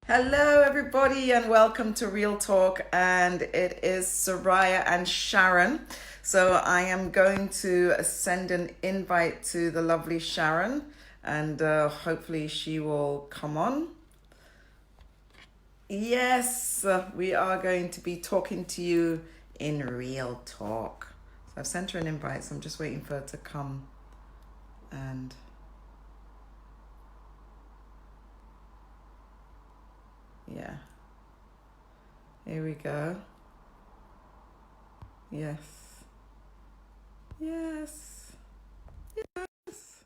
Hello, everybody, and welcome to Real Talk. And it is Soraya and Sharon. So I am going to send an invite to the lovely Sharon, and hopefully she will come on. Yes, we are going to be talking to you in Real Talk. So I've sent her an invite, so I'm just waiting for her to come. And yeah, here we go. Yes, yes, yes.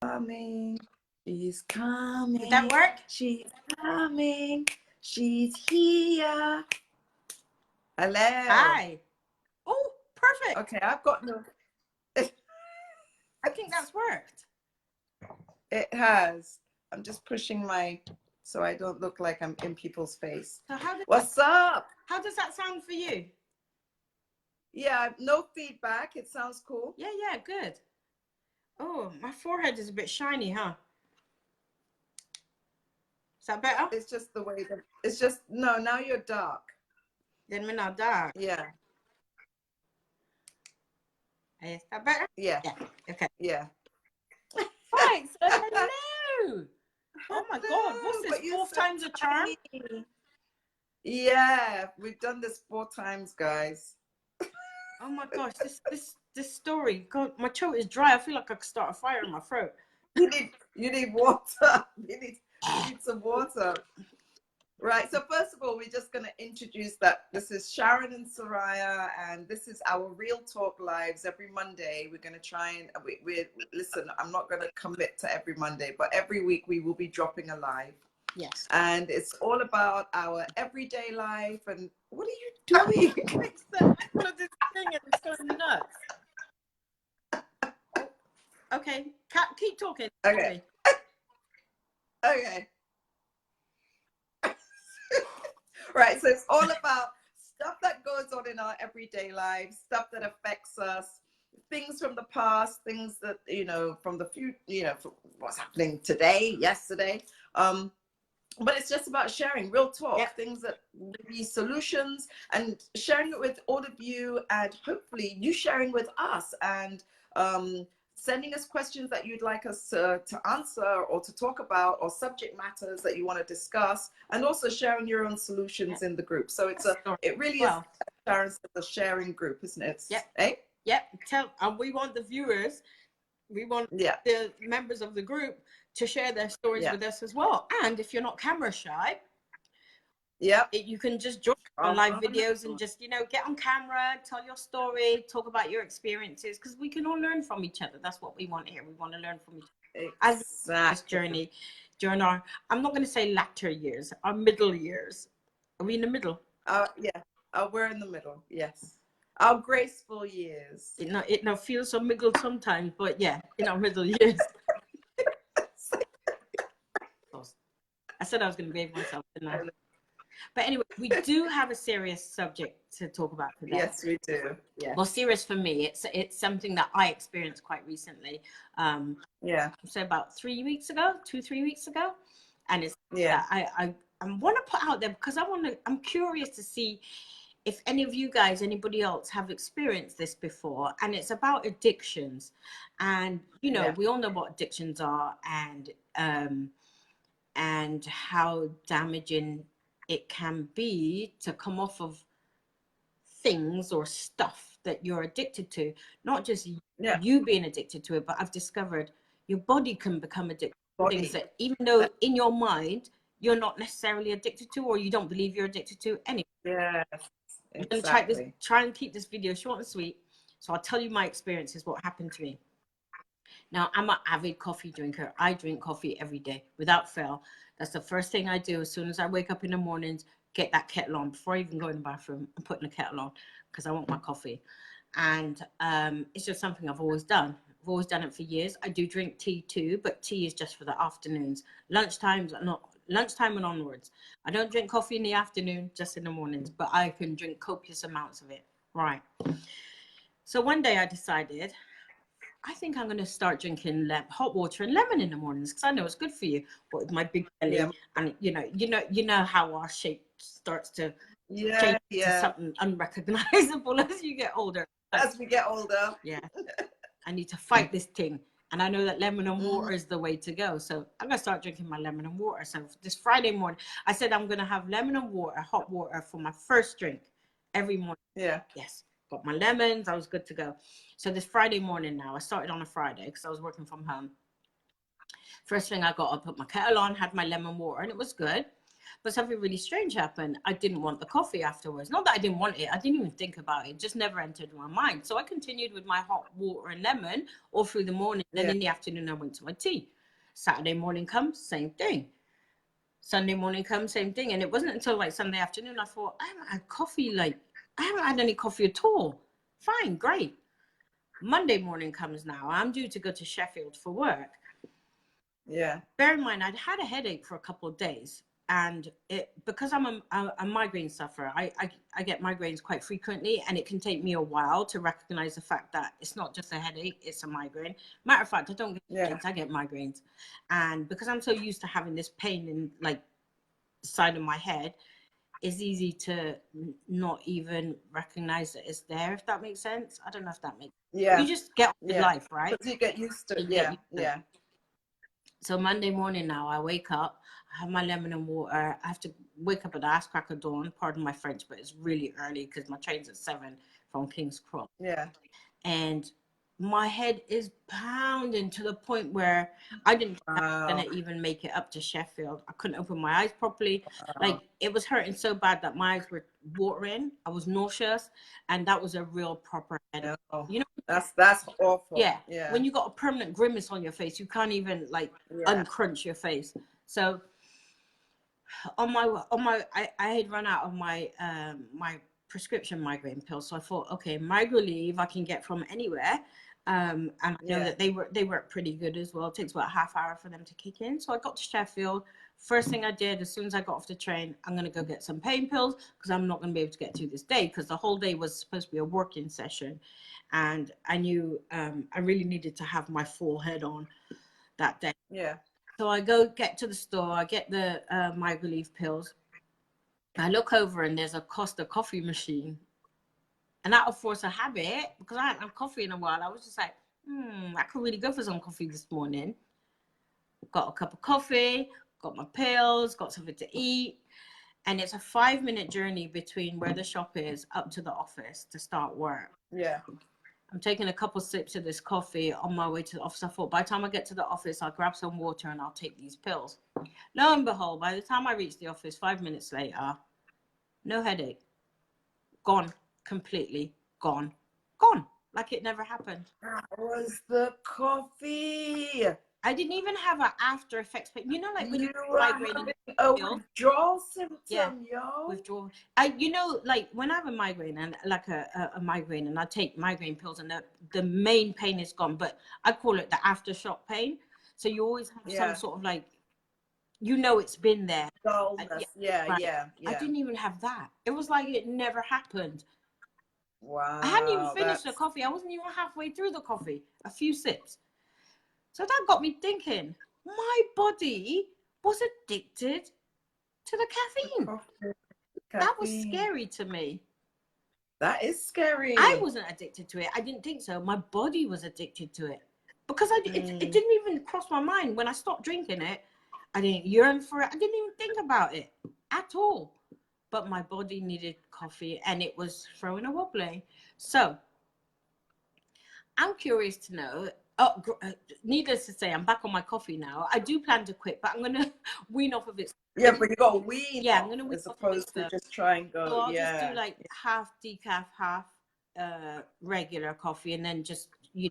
Coming. She's Did that coming. work? She's coming. She's here. Hello. Hi. Oh, perfect. Okay, I've got no. I think that's worked. It has. I'm just pushing my so I don't look like I'm in people's face. So What's up? how does that sound for you? Yeah, no feedback. It sounds cool. Yeah, good. Oh, my forehead is a bit shiny, huh? Is that better? It's just the way that it's just no, now you're dark. Then we're not dark. Yeah. Is that better? Yeah. Yeah. Okay. Yeah. Right. So hello. Oh my God. What's Hello, this? but you're Fourth so time's a charm? tiny. Yeah, we've done this 4 times, guys. Oh my gosh. This story. God, my throat is dry. I feel like I could start a fire in my throat. You need water. You need some water. Right. So first of all, we're just going to introduce that this is Sharon and Soraya, and this is our Real Talk Lives every Monday. We're going to try and we listen. I'm not going to commit to every Monday, but every week we will be dropping a live. Yes. And it's all about our everyday life. And what are you doing? Fix that. All of this thing and it's going nuts. Okay, keep talking. Okay. Okay. Right. So it's all about stuff that goes on in our everyday lives, stuff that affects us, things from the past, things that, from the future, from what's happening today, yesterday. But it's just about sharing real talk, Yep. things that be solutions, and sharing it with all of you, and hopefully you sharing with us, and sending us questions that you'd like us to answer or to talk about, or subject matters that you want to discuss, and also sharing your own solutions in the group. So it really is, Sharon said, a sharing group, isn't it? Yep. Eh? Yep. And we want the viewers, we want the members of the group to share their stories with us as well. And if you're not camera shy, you can just join our live videos and just, get on camera, tell your story, talk about your experiences, because we can all learn from each other. That's what we want here. We want to learn from each other as this journey during our, I'm not going to say latter years, our middle years. Are we in the middle? We're in the middle. Yes. Our graceful years. It now feels so middle sometimes, but yeah, in our middle years. I said I was going to behave myself, didn't I? But anyway, we do have a serious subject to talk about today. Yes, we do. Yeah. Well, serious for me. It's something that I experienced quite recently. So about 3 weeks ago, 2-3 weeks ago, and it's I want to put out there because I'm curious to see if any of you guys, anybody else, have experienced this before. And it's about addictions, and we all know what addictions are, and how damaging it can be to come off of things or stuff that you're addicted to. Not just you being addicted to it, but I've discovered your body can become addicted to things that, even though in your mind you're not necessarily addicted to, or you don't believe you're addicted to anyway. Yes, I'm going to try and keep this video short and sweet. So I'll tell you my experiences, what happened to me. Now, I'm an avid coffee drinker. I drink coffee every day without fail. That's the first thing I do as soon as I wake up in the mornings, get that kettle on. Before I even go in the bathroom, I'm putting the kettle on because I want my coffee. And it's just something I've always done. I've always done it for years. I do drink tea too, but tea is just for the afternoons. Lunchtime and onwards. I don't drink coffee in the afternoon, just in the mornings, but I can drink copious amounts of it. Right. So one day I decided, I think I'm going to start drinking hot water and lemon in the mornings because I know it's good for you. But with my big belly, Yeah. and you know how our shape starts to change to something unrecognizable as you get older. As we get older. Yeah. I need to fight this thing. And I know that lemon and water is the way to go. So I'm going to start drinking my lemon and water. So this Friday morning, I said I'm going to have lemon and water, hot water for my first drink every morning. Yeah. Yes. Got my lemons. I was good to go. So this Friday morning now, I started on a Friday because I was working from home. First thing I got, I put my kettle on, had my lemon water, and it was good. But something really strange happened. I didn't want the coffee afterwards. Not that I didn't want it. I didn't even think about it. It just never entered my mind. So I continued with my hot water and lemon all through the morning. Then in the afternoon, I went to my tea. Saturday morning comes, same thing. Sunday morning comes, same thing. And it wasn't until like Sunday afternoon, I thought, I haven't had coffee. I haven't had any coffee at all. Fine, great. Monday morning comes now. I'm due to go to Sheffield for work. Yeah. Bear in mind, I'd had a headache for a couple of days. And because I'm a migraine sufferer, I get migraines quite frequently, and it can take me a while to recognize the fact that it's not just a headache, it's a migraine. Matter of fact, I don't get headaches, I get migraines. And because I'm so used to having this pain in like the side of my head, it's easy to not even recognize that it's there, if that makes sense. I don't know if that makes sense. Yeah. You just get on with life, right? Because you get used to it. Yeah. So Monday morning now, I wake up, I have my lemon and water. I have to wake up at the ass crack of dawn. Pardon my French, but it's really early because my train's at 7 from King's Cross. Yeah. And my head is pounding to the point where I didn't think I was going to even make it up to Sheffield. I couldn't open my eyes properly. Like, it was hurting so bad that my eyes were watering. I was nauseous, and that was a real proper headache. You know, that's awful. Yeah. When you got a permanent grimace on your face, you can't even like uncrunch your face. So I had run out of my my prescription migraine pills. So I thought, okay, Migraleave I can get from anywhere. And I know that they work pretty good as well. It takes about a half hour for them to kick in. So I got to Sheffield. First thing I did, as soon as I got off the train, I'm going to go get some pain pills because I'm not going to be able to get through this day because the whole day was supposed to be a working session. And I knew I really needed to have my full head on that day. Yeah. So I go get to the store, I get the Migraleave pills. I look over and there's a Costa coffee machine. And out of force of habit, because I hadn't had coffee in a while, I was just like, I could really go for some coffee this morning. Got a cup of coffee, got my pills, got something to eat. And it's a 5-minute journey between where the shop is up to the office to start work. Yeah. I'm taking a couple sips of this coffee on my way to the office. I thought by the time I get to the office, I'll grab some water and I'll take these pills. Lo and behold, by the time I reach the office, 5 minutes later, no headache. Gone. Completely gone. Gone. Like it never happened. That was the coffee. I didn't even have an after effects pain. You know, like when you were having a withdrawal symptom, withdrawal. Like when I have a migraine and like a migraine and I take migraine pills and the main pain is gone, but I call it the aftershock pain. So you always have some sort of like, it's been there. Dullness. Yeah. I didn't even have that. It was like it never happened. Wow. I hadn't even finished the coffee. I wasn't even halfway through the coffee. A few sips. So that got me thinking, my body was addicted to the caffeine. That was scary to me. That is scary. I wasn't addicted to it. I didn't think so. My body was addicted to it. Because it didn't even cross my mind. When I stopped drinking it, I didn't yearn for it. I didn't even think about it at all. But my body needed coffee and it was throwing a wobbly. So I'm curious to know, needless to say, I'm back on my coffee now. I do plan to quit, but I'm going to wean off of it. Yeah, but you got to wean. Yeah, I'm going to wean as opposed to just try and go. So I'll just do like half decaf, half regular coffee, and then just do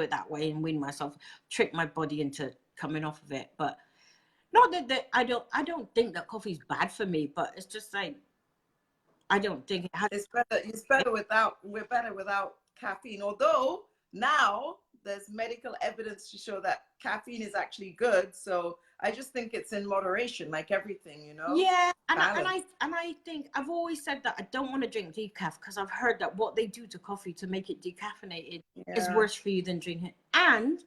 it that way and wean myself, trick my body into coming off of it. But not that I don't think that coffee's bad for me, but it's just like I don't think it has. It's better without. We're better without caffeine. Although now there's medical evidence to show that caffeine is actually good. So I just think it's in moderation, like everything, you know. Yeah, and Balance. I think I've always said that I don't want to drink decaf because I've heard that what they do to coffee to make it decaffeinated is worse for you than drinking it. And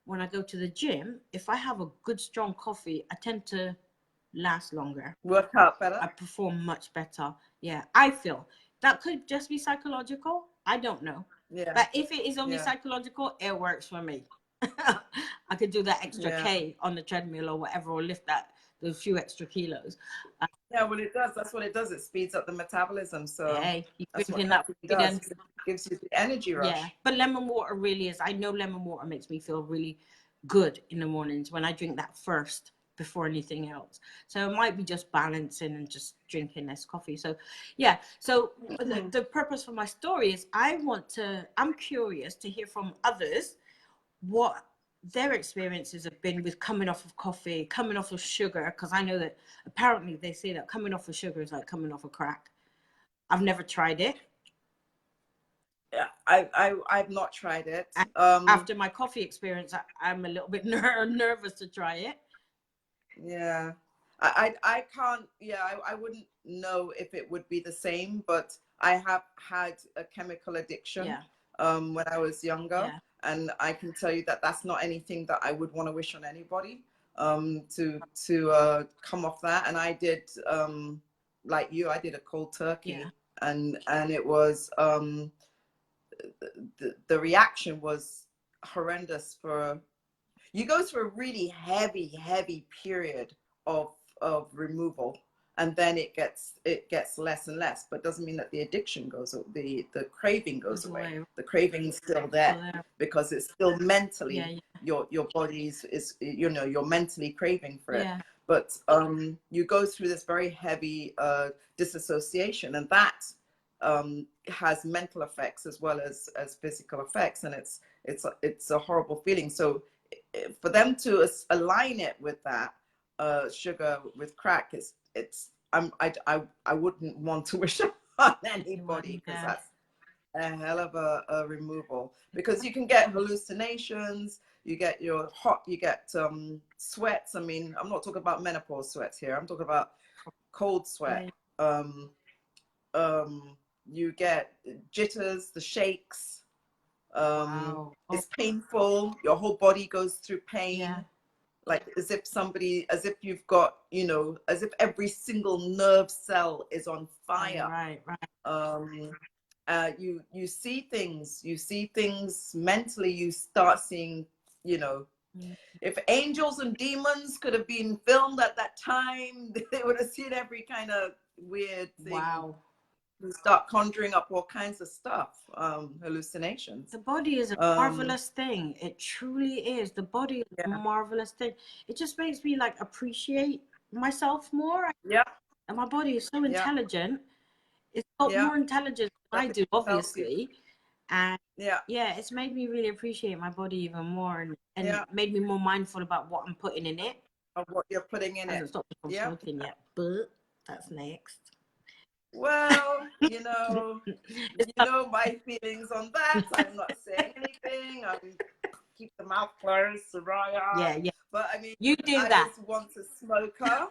when I go to the gym, if I have a good strong coffee, I tend to last longer. Work out better. I perform much better. Yeah, I feel that could just be psychological. I don't know. Yeah. But if it is only psychological, it works for me. I could do that extra K on the treadmill or whatever, or lift those few extra kilos. Yeah, well, it does. That's what it does. It speeds up the metabolism. So hey, that's what coffee does. It gives you the energy rush. Yeah, but lemon water really is. I know lemon water makes me feel really good in the mornings when I drink that first before anything else. So it might be just balancing and just drinking less coffee. So yeah, so the purpose for my story is I'm curious to hear from others what their experiences have been with coming off of coffee, coming off of sugar, because I know that apparently they say that coming off of sugar is like coming off of crack. I've never tried it. Yeah, I've not tried it. After my coffee experience, I'm a little bit nervous to try it. Yeah, I can't. Yeah, I wouldn't know if it would be the same, but I have had a chemical addiction when I was younger, and I can tell you that that's not anything that I would want to wish on anybody. To come off that, and I did like you, I did a cold turkey, and it was the reaction was horrendous. You go through a really heavy period of removal, and then it gets less and less, but doesn't mean that the addiction goes, the craving goes away. The craving is still there because it's still mentally your body is you're mentally craving for it. But you go through this very heavy disassociation, and that has mental effects as well as physical effects, and it's a horrible feeling. So for them to align it with that sugar with crack, I wouldn't want to wish it on anybody, because that's a hell of a removal, because you can get hallucinations, you get sweats. I mean, I'm not talking about menopause sweats here, I'm talking about cold sweat. You get jitters, the shakes. It's painful. Your whole body goes through pain, like as if you've got, as if every single nerve cell is on fire. You see things mentally. You start seeing, if angels and demons could have been filmed at that time, they would have seen every kind of weird thing. You start conjuring up all kinds of stuff, hallucinations. The body is a marvelous thing. It truly is. The body is a marvelous thing. It just makes me like appreciate myself more. And my body is so intelligent. It's got more intelligence than I do, obviously. And it's made me really appreciate my body even more, and made me more mindful about what I'm putting in it. Of what you're putting in it. Hasn't stopped me from smoking yet, but that's next. Well, you know my feelings on that. I'm not saying anything. Keep the mouth closed, Soraya. But I mean, you do I that. was once a smoker,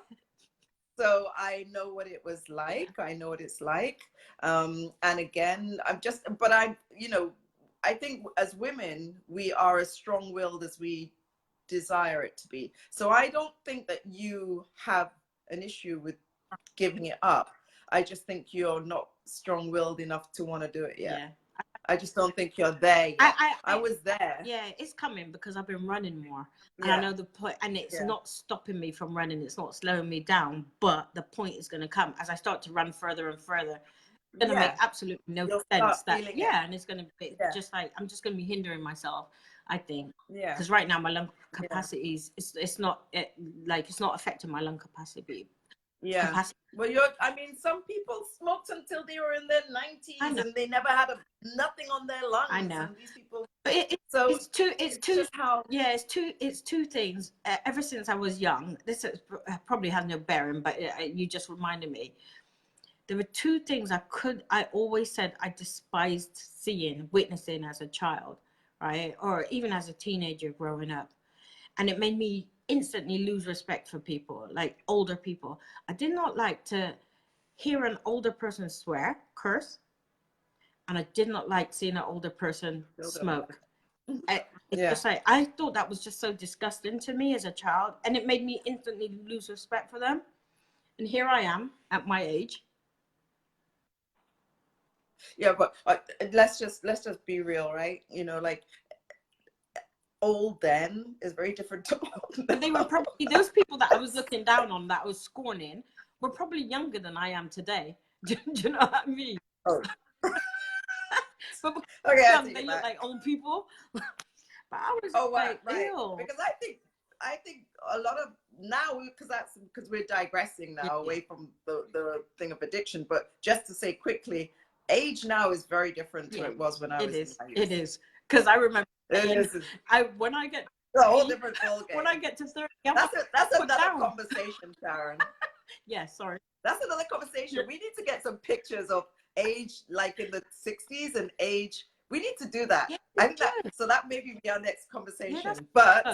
so I know what it was like. I know what it's like. And again, I think as women, we are as strong-willed as we desire it to be. So I don't think that you have an issue with giving it up. I just think you're not strong-willed enough to want to do it yet. I just don't think you're there yet. I was there. Yeah, it's coming because I've been running more. And I know the point, and it's not stopping me from running. It's not slowing me down, but the point is going to come as I start to run further and further. It's going to make absolutely no sense that, and it's going to be just like, I'm just going to be hindering myself, I think. Because right now my lung capacity is, it's not affecting my lung capacity. Capacity. Well, some people smoked until they were in their 90s and they never had nothing on their lungs. I know. And these people, but it's two things. Ever since I was young, this probably has no bearing, but you just reminded me. There were two things I always said I despised witnessing as a child, right? Or even as a teenager growing up. And it made me instantly lose respect for people, like older people. I did not like to hear an older person swear, curse, and I did not like seeing an older person smoke. It's just like, I thought that was just so disgusting to me as a child, and it made me instantly lose respect for them. And here I am at my age. Yeah, but let's just be real, right? You know, like, old then is very different to old now. But they were probably, those people that I was looking down on, that I was scorning, were probably younger than I am today. Do you know what I mean? Oh. But Okay, they look like old people. But I was right. ew. Because I think a lot of now, because we're digressing now away from the thing of addiction, but just to say quickly, age now is very different to what it was when I was in my youth. It is. Because I remember when I get a whole different ballgame. When I get to 30, that's another conversation, Sharon. Yeah, sorry. That's another conversation. We need to get some pictures of age like in the 60s and age. We need to do that. Yeah, I think so that may be our next conversation. Yeah, but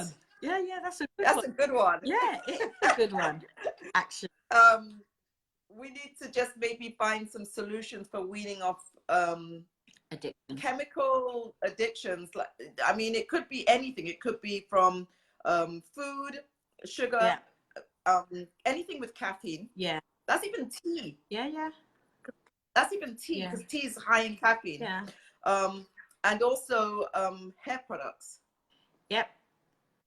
that's a good one. Yeah, it's a good one. Actually. We need to just maybe find some solutions for weaning off chemical addictions. Like, I mean, it could be anything. It could be from food, sugar, anything with caffeine. Yeah. That's even tea. Yeah. That's even tea, because tea is high in caffeine. Yeah. And also hair products. Yep.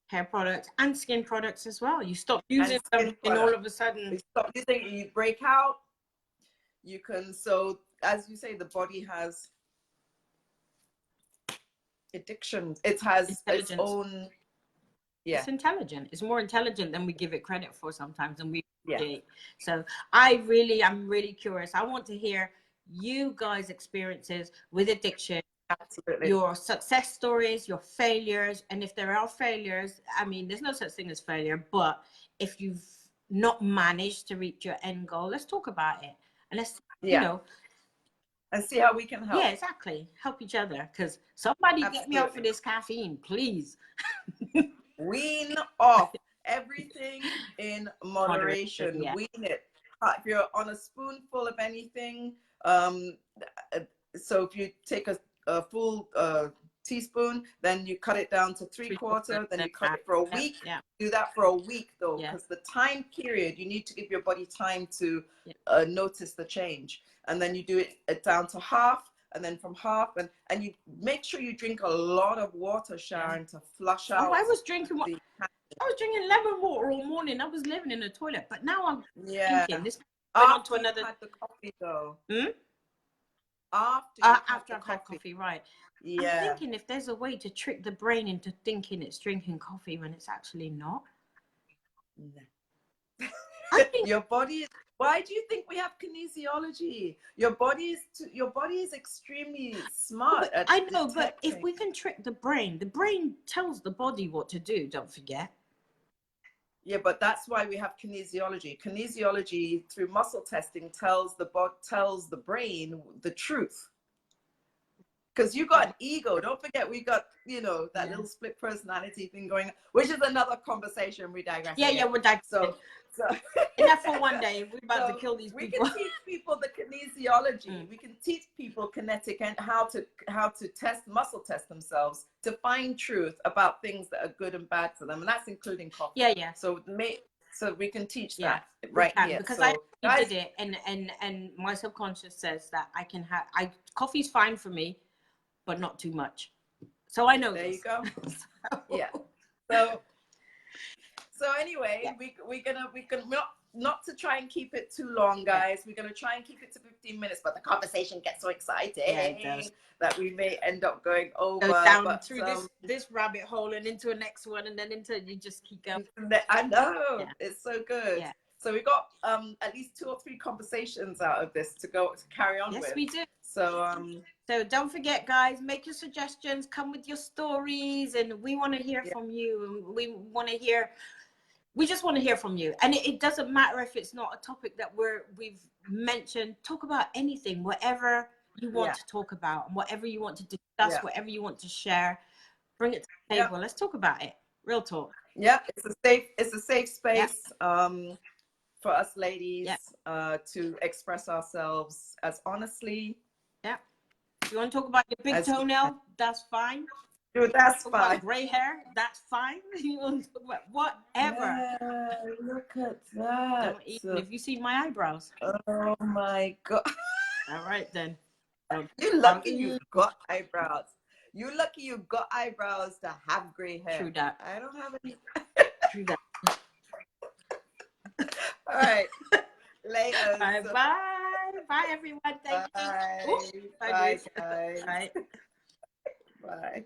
Hair products and skin products as well. You stop using them and all of a sudden. You stop using it, you break out. You can, so as you say, the body has addiction. It has its own. Yeah. It's intelligent. It's more intelligent than we give it credit for sometimes, and we appreciate. So I'm really curious. I want to hear you guys' experiences with addiction. Absolutely. Your success stories, your failures, and if there are failures, I mean, there's no such thing as failure, but if you've not managed to reach your end goal, let's talk about it, and let's you know, and see how we can help. Yeah, exactly. Help each other, because somebody get me off of this caffeine, please. Wean off everything in moderation. Yeah. Wean it. If you're on a spoonful of anything, so if you take a full teaspoon, then you cut it down to 3/4, then you cut it for a week. Yeah. Do that for a week though, because the time period, you need to give your body time to notice the change. And then you do it down to half, and then from half, and you make sure you drink a lot of water, Sharon, to flush out. I was drinking lemon water all morning. I was living in the toilet, but now I'm thinking this. After you had the coffee though. After I've had coffee, right? Yeah. I'm thinking if there's a way to trick the brain into thinking it's drinking coffee when it's actually not. No. Your body is. Why do you think we have kinesiology? Your body is extremely smart. I know, but if we can trick the brain tells the body what to do. Don't forget. Yeah, but that's why we have kinesiology. Kinesiology, through muscle testing, tells the brain the truth. Because you got an ego. Don't forget, we got, that little split personality thing going on, which is another conversation. We digress. Yeah, we're digressing. So enough for one day. We're about to kill these people. We can teach people the kinesiology. We can teach people kinetic and how to muscle test themselves to find truth about things that are good and bad for them, and that's including coffee. Yeah. So we can teach that right here. Because I did it, and my subconscious says that I can have. Coffee's fine for me, but not too much. So I know. There this. You go. Yeah. So anyway, we're gonna not to try and keep it too long, guys. We're gonna try and keep it to 15 minutes, but the conversation gets so exciting that we may end up going over. Go down through this rabbit hole and into a next one, and then you just keep going. I know it's so good. Yeah. So we got at least 2 or 3 conversations out of this to carry on with. Yes, we do. So don't forget, guys, make your suggestions, come with your stories, and we want to hear from you. We just want to hear from you. And it doesn't matter if it's not a topic that we've mentioned. Talk about anything, whatever you want to talk about, and whatever you want to discuss, whatever you want to share. Bring it to the table. Let's talk about it. Real talk. Yeah, it's a safe space for us ladies to express ourselves as honestly. Yeah. If you want to talk about your big toenail, that's fine. Dude, that's talk fine. About gray hair, that's fine. You want to talk about whatever. Yeah, look at that. Even if you see my eyebrows. Oh my God. All right then. You're lucky you've got eyebrows. You're lucky you've got eyebrows to have gray hair. True that. I don't have any. True that. All right. Later. Bye bye. Bye everyone. Thank you. Bye. Bye, guys. Bye. Bye.